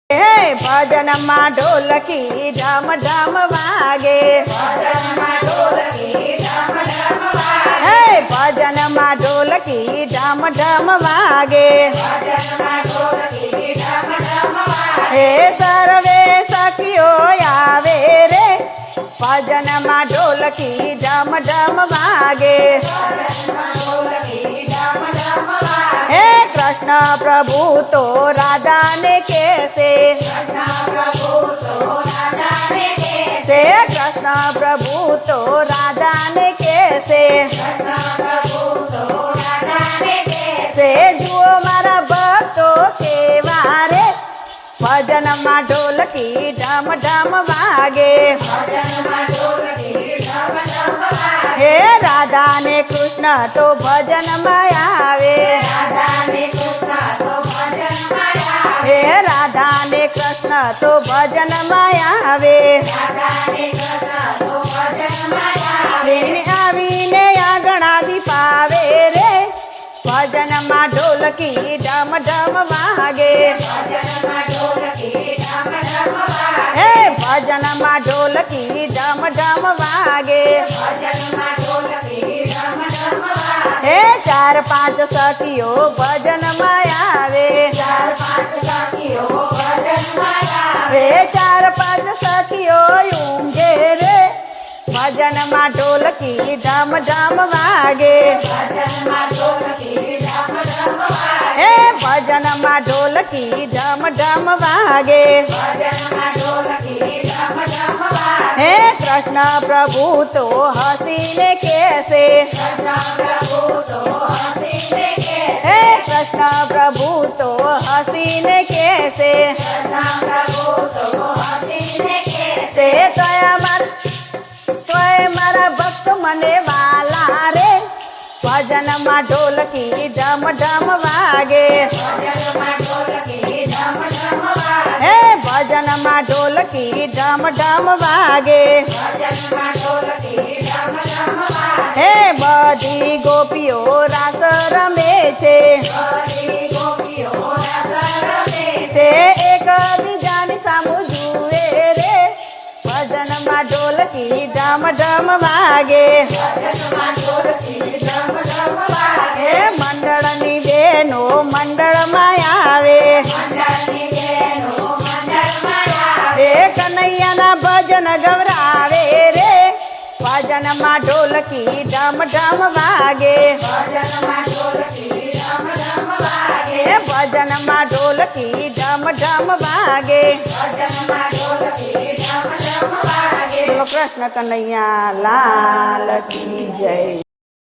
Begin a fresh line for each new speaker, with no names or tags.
भजन में ढोलकी ढम ढम वागे, भजन में ढोलकी ढम ढम वागे। हे सर्वे सखियो आवे रे, भजन में ढोलकी ढम ढम वागे। हे कृष्ण प्रभु तो राधा ने कैसे, कृष्ण प्रभु तो राधा ने कैसे, जुओ मारा भक्तो सेवा रे, भजन में ढोलकी ढम ढम वागे। हे राधा ने कृष्ण तो भजन में आवे, हे राधा ने कृष्ण तो भजन में आवे। आवीने आगणादी पावे रे, भजन में ढोलकी ढम ढम वागे। हे भजन में ढोलकी ढम ढम वागे। हे चार पांच सखियो भजन में आवे, हे चार पांच सखियो ऊंगे रे, भजन में ढोलकी ढम ढम वागे। हे भजन में ढोलकी ढम ढम वागे। हे कृष्ण प्रभु तो हसीने कैसे, हे कृष्ण प्रभु तो हसीने कैसे, तोय मारा भक्त मने वाला रे, भजन में ढोलकी ढम ढम वागे। हे भजन में ढोलकी ढम ढम वागे। हे बधी गोपीओ रास रमे छे, एक बीजानी सामु जुए रे, भजन में ढोलकी ढम ढम वागे। हे मंडल नी बेनो मंडल में आवे, हे कन्हैया ना भजन गवरावे रे, भजन में ढोलकी ढम ढम वागे। हे भजन में ढोलकी ढम ढम वागे। कृष्ण कन्हैया लाल की जय।